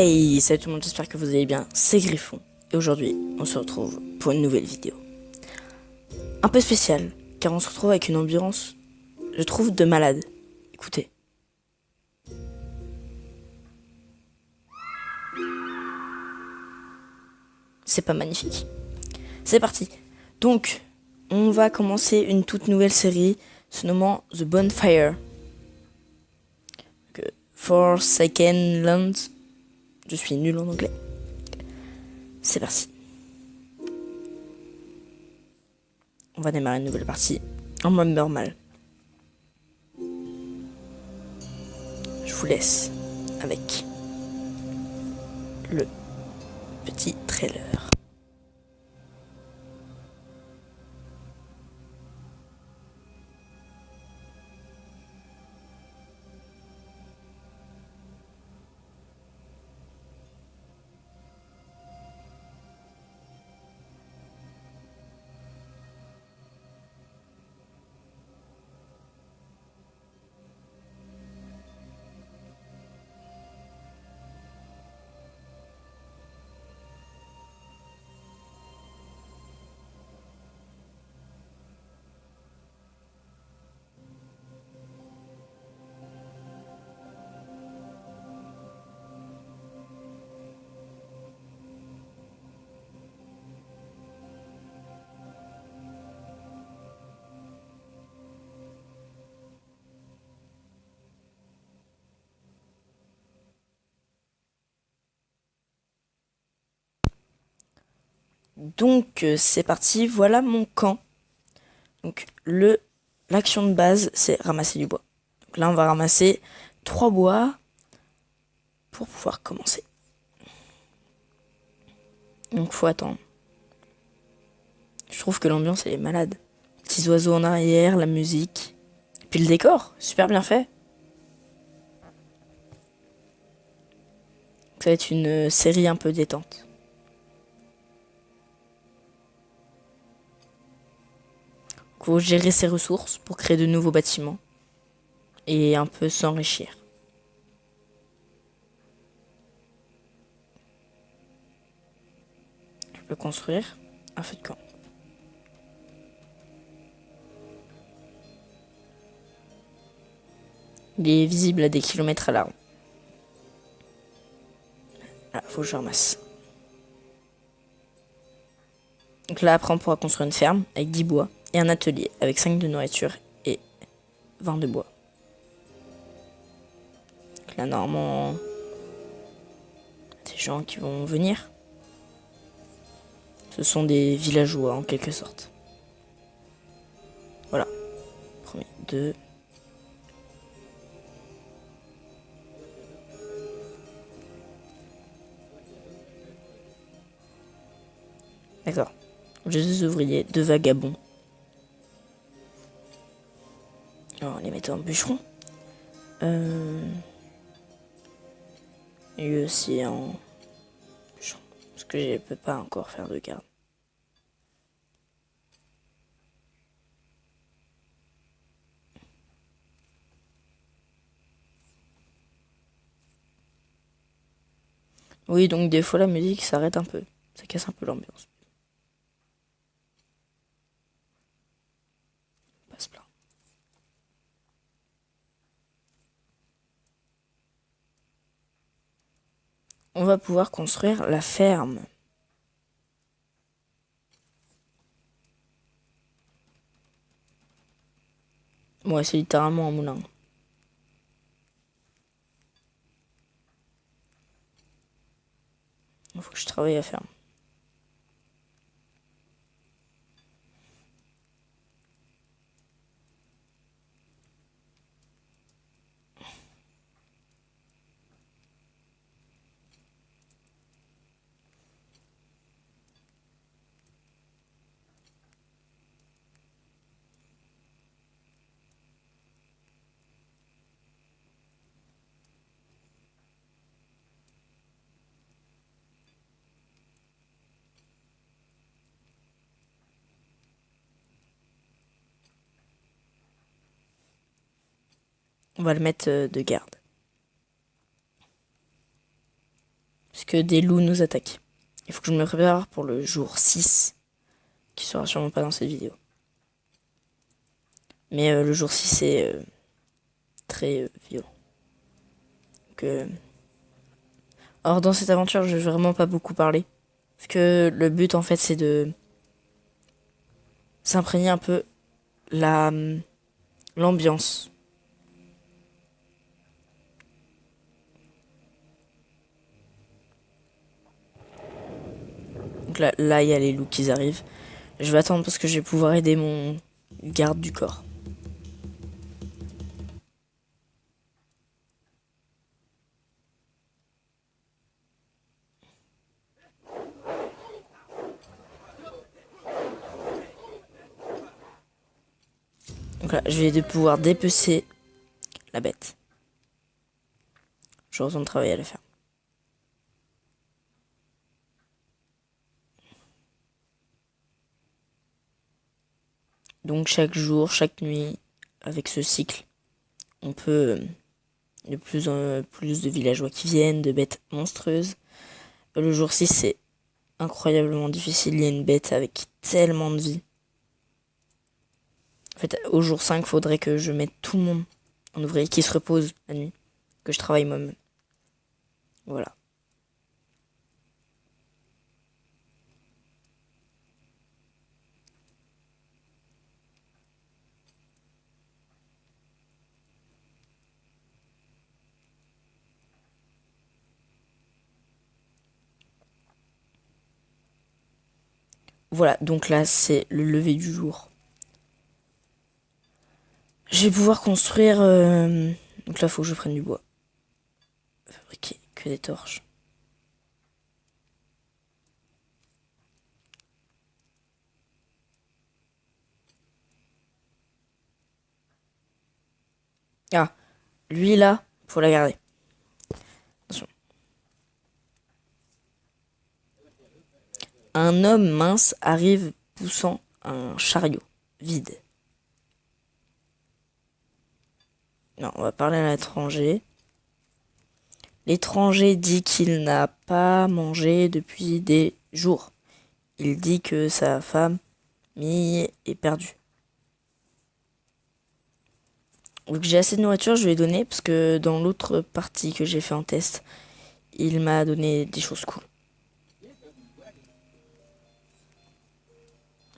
Hey, salut tout le monde, j'espère que vous allez bien, c'est Griffon. Et aujourd'hui, on se retrouve pour une nouvelle vidéo. Un peu spéciale, car on se retrouve avec une ambiance, je trouve, de malade. Écoutez. C'est pas magnifique? C'est parti. Donc, on va commencer une toute nouvelle série, se nommant The Bonfire. Forsaken Lands. Je suis nul en anglais. C'est parti. On va démarrer une nouvelle partie en mode normal. Je vous laisse avec le petit trailer. Donc c'est parti, voilà mon camp. Donc l'action de base c'est ramasser du bois. Donc là on va ramasser 3 bois pour pouvoir commencer. Donc faut attendre. Je trouve que l'ambiance elle est malade. Petits oiseaux en arrière, la musique. Et puis le décor, super bien fait. Ça va être une série un peu détente. Il faut gérer ses ressources pour créer de nouveaux bâtiments et un peu s'enrichir. Je peux construire un feu de camp. Il est visible à des kilomètres à la ronde. Là, faut que je ramasse. Donc là, après, on pourra construire une ferme avec 10 bois et un atelier avec 5 de nourriture et 20 de bois. Donc là, normalement, des gens qui vont venir. Ce sont des villageois en quelque sorte. Voilà. Premier, 2. D'accord. J'ai 2 ouvriers, 2 vagabonds. On va les mettre en bûcheron. Et eux aussi en bûcheron. Parce que je peux pas encore faire de garde. Oui, donc des fois la musique s'arrête un peu. Ça casse un peu l'ambiance. Pas se plaindre. On va pouvoir construire la ferme. Ouais, c'est littéralement un moulin. Il faut que je travaille à ferme. On va le mettre de garde. puisque des loups nous attaquent. Il faut que je me prépare pour le jour 6, qui sera sûrement pas dans cette vidéo. Mais le jour 6 c'est très violent. Donc, alors dans cette aventure, je vais vraiment pas beaucoup parler. Parce que le but en fait c'est de s'imprégner un peu l'ambiance. Donc là, il y a les loups qui arrivent. Je vais attendre parce que je vais pouvoir aider mon garde du corps. Donc là, je vais pouvoir dépecer la bête. Je retourne travailler à la ferme. Donc chaque jour, chaque nuit, avec ce cycle, on peut de plus en plus de villageois qui viennent, de bêtes monstrueuses. Le jour 6, c'est incroyablement difficile. Il y a une bête avec tellement de vie. En fait, au jour 5, faudrait que je mette tout le monde en ouvrier qui se repose la nuit, que je travaille moi-même. Voilà. Voilà, donc là, c'est le lever du jour. Je vais pouvoir construire... Donc là, faut que je prenne du bois. Fabriquer que des torches. Ah, lui là, faut la garder. Attention. Un homme mince arrive poussant un chariot vide. Non, on va parler à l'étranger. L'étranger dit qu'il n'a pas mangé depuis des jours. Il dit que sa femme est perdue. Donc j'ai assez de nourriture, je lui ai donné, parce que dans l'autre partie que j'ai fait en test, il m'a donné des choses cool.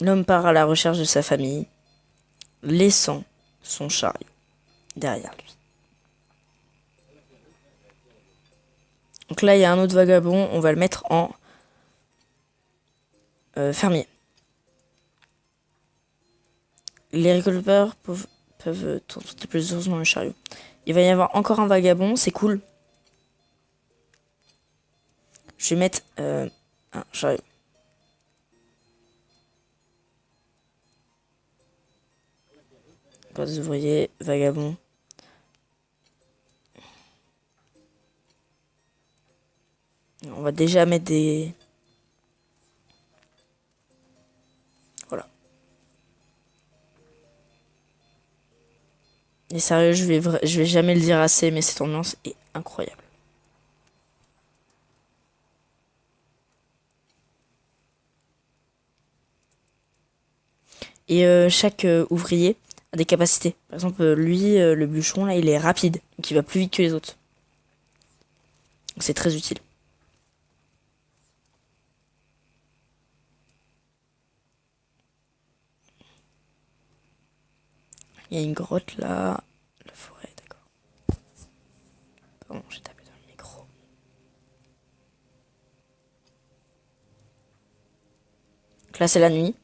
L'homme part à la recherche de sa famille, laissant son chariot derrière lui. Donc là, il y a un autre vagabond, on va le mettre en fermier. Les récolteurs peuvent transporter plus heureusement le chariot. Il va y avoir encore un vagabond, c'est cool. Je vais mettre un chariot. Encore des ouvriers, vagabonds. On va déjà mettre des... Voilà. Et sérieux, je vais jamais le dire assez, mais cette ambiance est incroyable. Et chaque ouvrier a des capacités. Par exemple, lui, le bûcheron, là, il est rapide. Donc il va plus vite que les autres. Donc c'est très utile. Il y a une grotte là. La forêt, d'accord. Pardon, j'ai tapé dans le micro. Donc là, c'est la nuit.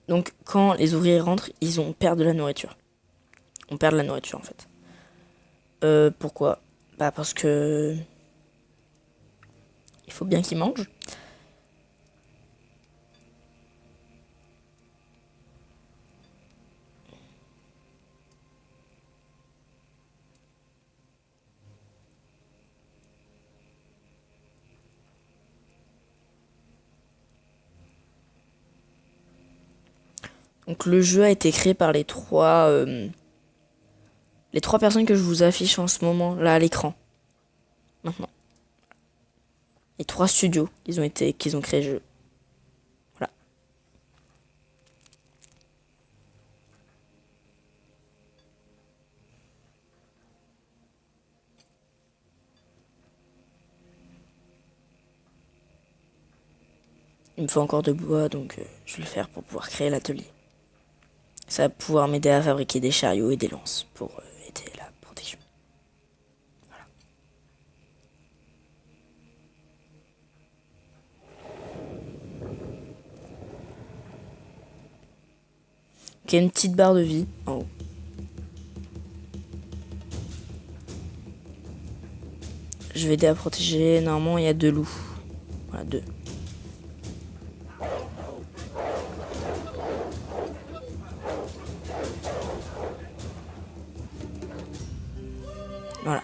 Donc quand les ouvriers rentrent, ils ont perd de la nourriture. On perd de la nourriture en fait. Pourquoi? Bah parce que... Il faut bien qu'ils mangent. Donc le jeu a été créé par les trois personnes que je vous affiche en ce moment là à l'écran. Maintenant. les 3 studios qu'ils ont créé le jeu. Voilà. Il me faut encore de bois, donc je vais le faire pour pouvoir créer l'atelier. Ça va pouvoir m'aider à fabriquer des chariots et des lances pour aider la protection. Voilà. Ok, une petite barre de vie en haut. Je vais aider à protéger. Normalement, il y a 2 loups. Voilà, 2. Voilà.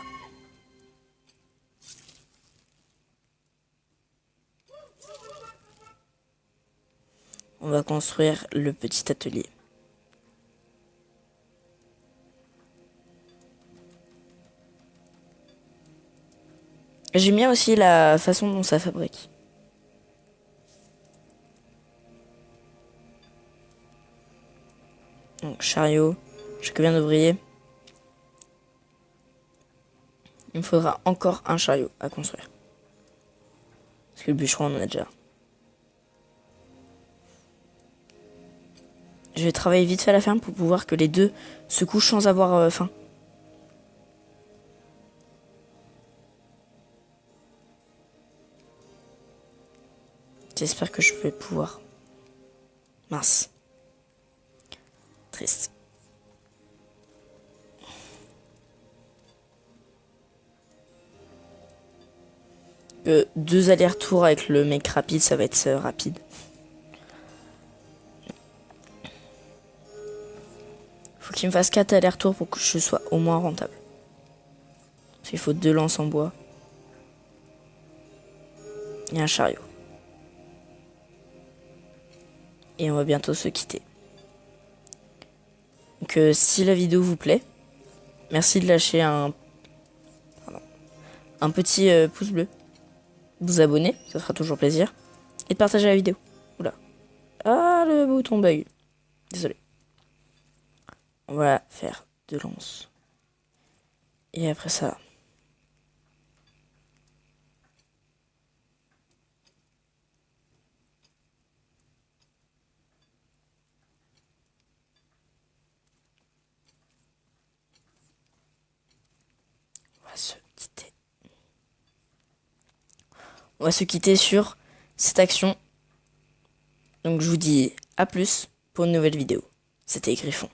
On va construire le petit atelier. J'aime bien aussi la façon dont ça fabrique. Donc, chariot. J'ai combien d'ouvriers? Il me faudra encore un chariot à construire. Parce que le bûcheron, on en a déjà. Je vais travailler vite fait à la ferme pour pouvoir que les 2 se couchent sans avoir faim. J'espère que je vais pouvoir. Mince. Triste. Que 2 allers-retours avec le mec rapide, ça va être rapide. Faut qu'il me fasse 4 allers-retours pour que je sois au moins rentable. Parce qu'il faut 2 lances en bois. Et un chariot. Et on va bientôt se quitter. Donc si la vidéo vous plaît, merci de lâcher un petit pouce bleu. Vous abonner, ça fera toujours plaisir. Et de partager la vidéo. Oula. Ah, le bouton bug. Désolé. On va faire 2 lances. Et après ça... on va se quitter. On va se quitter sur cette action. Donc je vous dis à plus pour une nouvelle vidéo. C'était Griffon.